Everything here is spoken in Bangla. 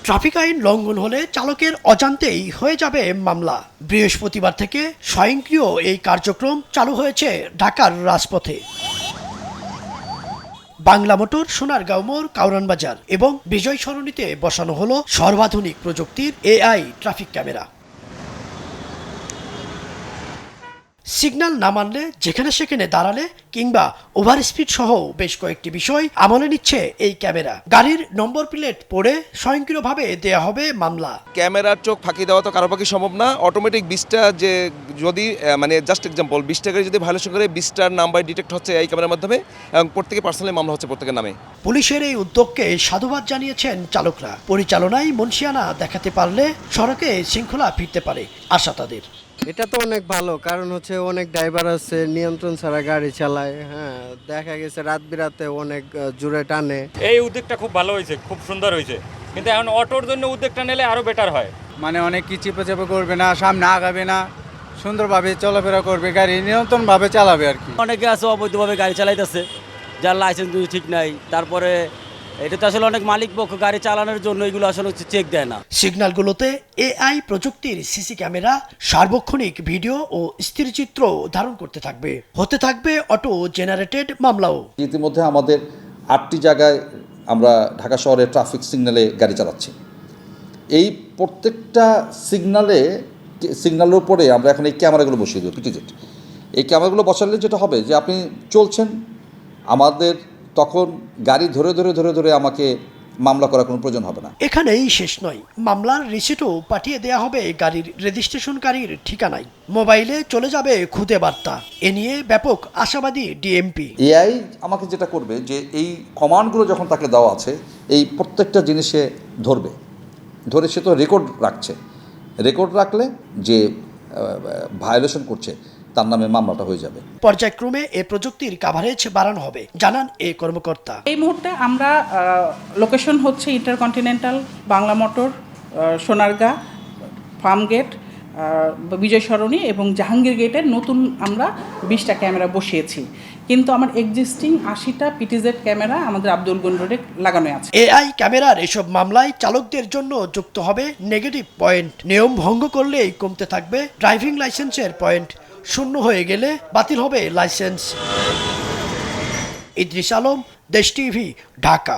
ট্রাফিক আইন লঙ্ঘন হলে চালকের অজান্তেই হয়ে যাবে মামলা। বৃহস্পতিবার থেকে স্বয়ংক্রিয় এই কার্যক্রম চালু হয়েছে ঢাকার রাজপথে। বাংলা মোটর, সোনারগাঁও মোড়, কাউরান বাজার এবং বিজয় সরণিতে বসানো হলো সর্বাধুনিক প্রযুক্তির এআই ট্রাফিক ক্যামেরা। সিগন্যাল না মানলে যেখানে সেখানে দাঁড়ালে কিংবা ওভার স্পিড সহ বেশ কয়েকটি বিষয় আমলে নিচ্ছে এই ক্যামেরা। গাড়ির নম্বর প্লেট পড়ে স্বয়ংক্রিয়ভাবে দেয়া হবে মামলা। ক্যামেরার চোখ ফাঁকি দেওয়া তো কারো পক্ষে সম্ভব না। অটোমেটিক 20টা যে যদি জাস্ট এক্সাম্পল 20 টাকা যদি ভায়োলেশন করে 20টার নাম্বার ডিটেক্ট হচ্ছে এই ক্যামেরার মাধ্যমে এবং প্রত্যেকে পার্সোনালি মামলা হচ্ছে প্রত্যেকের নামে। পুলিশের এই উদ্যোগকে সাধুবাদ জানিয়েছেন চালকরা। পরিচালনায় মনসিয়ানা দেখাতে পারলে সড়কে শৃঙ্খলা ফিরতে পারে আশা তাদের। এটা তো অনেক ভালো, কারণ হচ্ছে অনেক ড্রাইভার আছে নিয়ন্ত্রণ ছাড়া গাড়ি চালায়। হ্যাঁ, দেখা গেছে রাত বিরাতে অনেক জোরে টানে। এই উদ্যোগটা খুব ভালো হয়েছে, খুব সুন্দর হয়েছে, কিন্তু এখন অটোর জন্য উদ্যোগটা নিলে আরো বেটার হয়। মানে অনেক কি চিপে করবে না, সামনে আগাবে না, সুন্দরভাবে চলাফেরা করবে, গাড়ি নিয়ন্ত্রণভাবে চালাবে আর কি। অনেকে আছে অবৈধভাবে গাড়ি চালাইতেছে, যার লাইসেন্স ঠিক নাই। তারপরে এটা তো আসলে অনেক মালিক পক্ষ গাড়ি চালানোর জন্য এগুলো আসলে চেক দেয় না। সিগন্যালগুলোতে এআই প্রযুক্তির সিসি ক্যামেরা সার্বক্ষণিক ভিডিও ও স্থিরচিত্র ধারণ করতে থাকবে। হতে থাকবে অটো জেনারেটেড মামলাও। ইতিমধ্যে আমাদের 8টি জায়গায় আমরা ঢাকা শহরে ট্রাফিক সিগন্যালে গাড়ি চালাচ্ছি। এই প্রত্যেকটা সিগন্যালের উপরে আমরা এখন এই ক্যামেরাগুলো বসিয়ে দেবো, পিটিজেড। এই ক্যামেরাগুলো বসালে যেটা হবে যে আপনি চলছেন, আমাদের তখন গাড়ি ধরে আমাকে মামলা করার কোনো প্রয়োজন হবে না। এখানেই শেষ নয়, মামলার রিসিটও পাঠিয়ে দেয়া হবে গাড়ির রেজিস্ট্রেশনকারীর ঠিকানায়। মোবাইলে চলে যাবে খুদে বার্তা। এ নিয়ে ব্যাপক আশাবাদী ডিএমপি। এআই আমাকে যেটা করবে যে এই কমান্ডগুলো যখন তাকে দেওয়া আছে, এই প্রত্যেকটা জিনিসে ধরে সে তো রেকর্ড রাখছে। রেকর্ড রাখলে যে ভায়োলেশন করছে তার নামে মামলাটা হয়ে যাবে। পর্যায়ক্রমে এ প্রযুক্তির কাভারেজ বাড়ানো হবে জানান এই কর্মকর্তা। এই মুহূর্তে আমরা লোকেশন হচ্ছে ইন্টারকন্টিনেন্টাল, বাংলা মোটর, সোনারগাঁ, ফার্মগেট, বিজয় সরণি এবং জাহাঙ্গীর গেটের নতুন আমরা 20টা ক্যামেরা বসিয়েছি, কিন্তু আমার এক্সিস্টিং 80টা পিটিজেড ক্যামেরা আমাদের আব্দুলগঞ্জ রোডে লাগানো আছে। এআই ক্যামেরার এসব মামলায় চালকদের জন্য যুক্ত হবে নেগেটিভ পয়েন্ট। নিয়ম ভঙ্গ করলেই কমতে থাকবে ড্রাইভিং লাইসেন্সের পয়েন্ট। শূন্য হয়ে গেলে বাতিল হবে লাইসেন্স। ইদ্রিস আলম, দেশ টিভি, ঢাকা।